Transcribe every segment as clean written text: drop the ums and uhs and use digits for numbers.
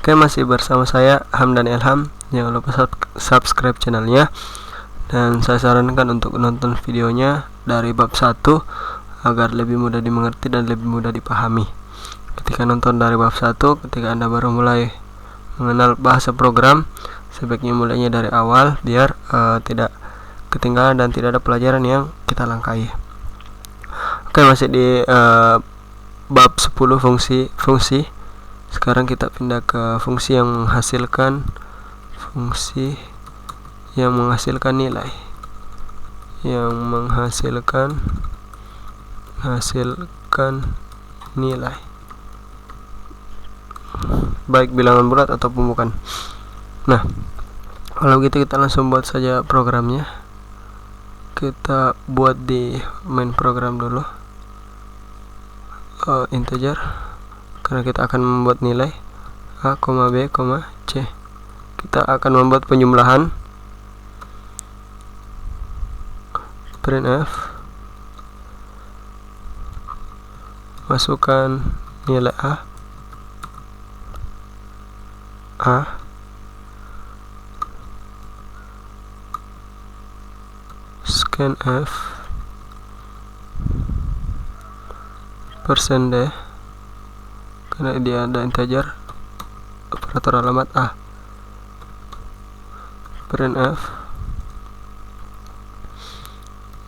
Oke, masih bersama saya Hamdan Ilham. Jangan lupa subscribe channelnya, dan saya sarankan untuk nonton videonya dari bab 1 agar lebih mudah dimengerti dan lebih mudah dipahami. Ketika nonton dari bab 1, ketika Anda baru mulai mengenal bahasa program, sebaiknya mulainya dari awal biar tidak ketinggalan dan tidak ada pelajaran yang kita langkai. Oke, masih di bab 10 fungsi. Sekarang kita pindah ke fungsi yang menghasilkan nilai, baik bilangan bulat ataupun bukan. Nah, kalau gitu kita langsung buat saja programnya. Kita buat di main program dulu, integer, karena kita akan membuat nilai A, B, C. Kita akan membuat penjumlahan, printf, masukkan nilai A, scanf, %d, karena dia ada integer, operator alamat A, printf,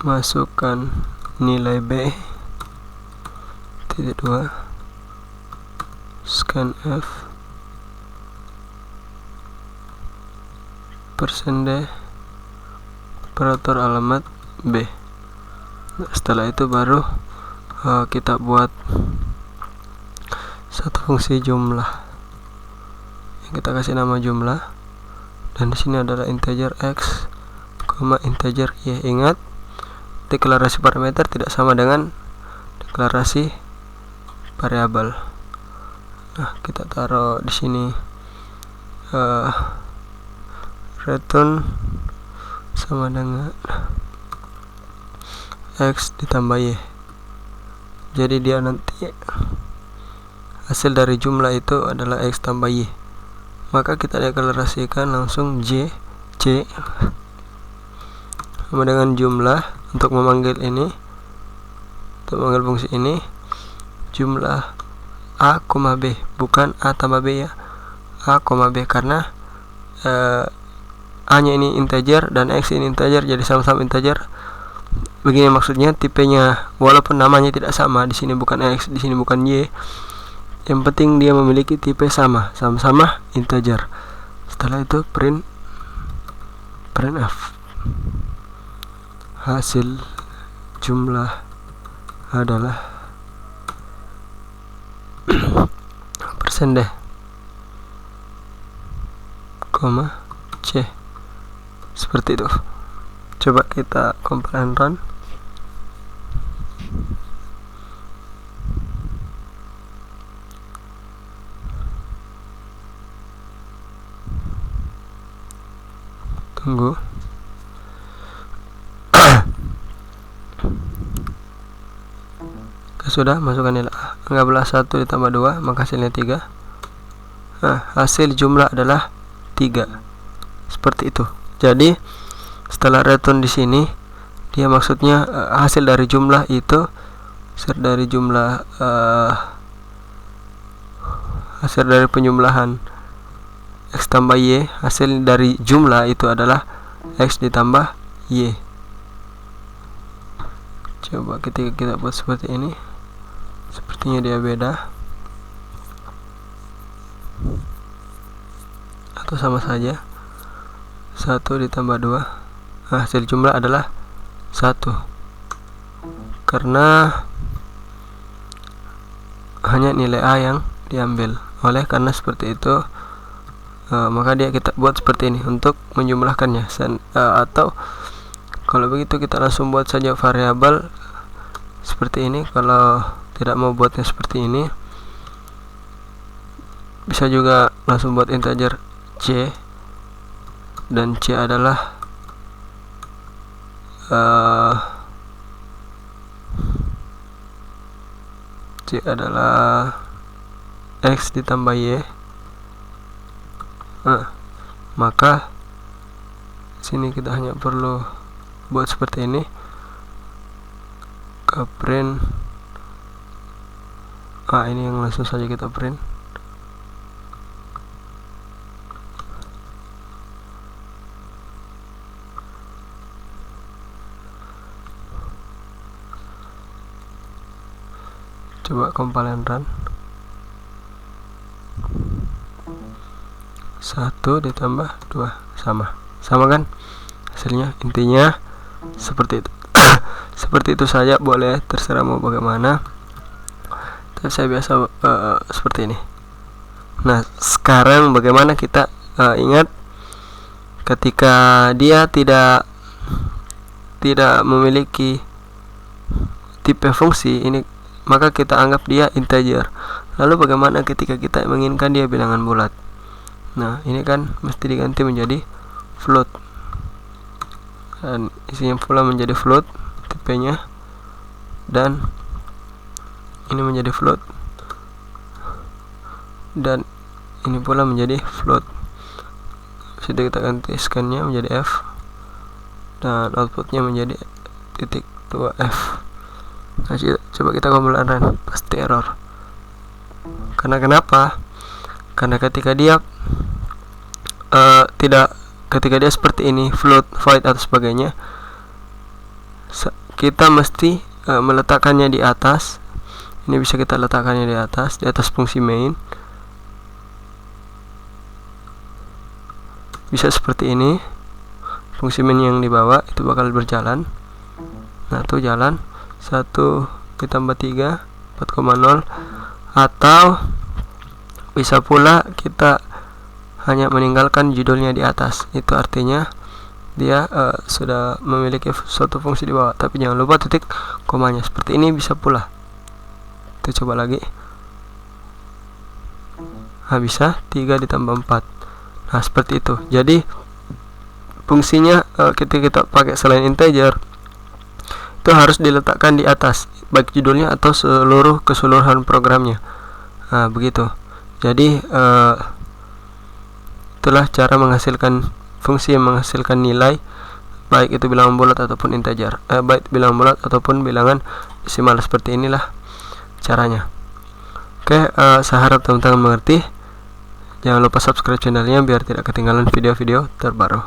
masukkan nilai B, titik 2, scanf, %d, operator alamat B. Nah, setelah itu baru kita buat satu fungsi jumlah yang kita kasih nama jumlah, dan di sini adalah integer x, integer y. Ingat, deklarasi parameter tidak sama dengan deklarasi variabel. Nah, kita taruh di sini return sama dengan x ditambah y. Jadi dia nanti hasil dari jumlah itu adalah x tambah y. Maka kita deklarasikan langsung c sama dengan jumlah untuk memanggil ini, untuk memanggil fungsi ini, jumlah a, b, bukan a tambah b ya, a, b, karena a nya ini integer dan x ini integer, jadi sama-sama integer. Begini maksudnya, tipenya walaupun namanya tidak sama, di sini bukan x, di sini bukan y, yang penting dia memiliki tipe sama-sama integer. Setelah itu printf, hasil jumlah adalah %d, C. Seperti itu. Coba kita compile and run. Tunggu. Sudah, masukkan nilai A. Anggaplah 1 ditambah 2, maka hasilnya 3. Nah, hasil jumlah adalah 3. Seperti itu. Jadi setelah return di sini, dia maksudnya hasil dari jumlah itu, hasil dari penjumlahan x tambah y, hasil dari jumlah itu adalah x ditambah y. Coba ketika kita buat seperti ini, sepertinya dia beda atau sama saja. 1 ditambah 2, hasil jumlah adalah 1, karena hanya nilai A yang diambil. Oleh karena seperti itu, maka kita buat seperti ini untuk menjumlahkannya. Atau kalau begitu kita langsung buat saja variabel seperti ini. Kalau tidak mau buatnya seperti ini, bisa juga langsung buat integer c, dan c adalah x ditambah y, Maka sini kita hanya perlu buat seperti ini, ke print. Ini yang langsung saja kita print. Coba compile and run. 1 ditambah 2 sama kan hasilnya. Intinya seperti itu. Seperti itu saja, boleh terserah mau bagaimana, tapi saya biasa seperti ini. Nah, sekarang bagaimana kita ingat ketika dia tidak memiliki tipe fungsi ini, maka kita anggap dia integer. Lalu bagaimana ketika kita menginginkan dia bilangan bulat? Nah, ini kan mesti diganti menjadi float, dan isinya pula menjadi float tipenya, dan ini menjadi float, dan ini pula menjadi float. Sudah kita ganti scan-nya menjadi F, dan outputnya menjadi titik 2F. Nah, coba kita compile run, pasti error. Karena kenapa? Karena ketika dia ketika dia seperti ini, float, void atau sebagainya, kita mesti meletakkannya di atas. Ini bisa kita letakkannya di atas fungsi main. Bisa seperti ini. Fungsi main yang di bawah itu bakal berjalan. Nah, tuh jalan 1 ditambah 3 4,0. Atau bisa pula kita hanya meninggalkan judulnya di atas. Itu artinya dia sudah memiliki suatu fungsi di bawah, tapi jangan lupa titik komanya. Seperti ini bisa pula. Kita coba lagi. Bisa 3 ditambah 4. Nah, seperti itu. Jadi fungsinya ketika kita pakai selain integer itu harus diletakkan di atas, baik judulnya atau keseluruhan programnya. Nah, begitu. Jadi itulah cara menghasilkan fungsi yang menghasilkan nilai, baik itu bilangan bulat ataupun integer, baik bilangan bulat ataupun bilangan desimal. Seperti inilah caranya. Oke, saya harap teman-teman mengerti. Jangan lupa subscribe channelnya biar tidak ketinggalan video-video terbaru.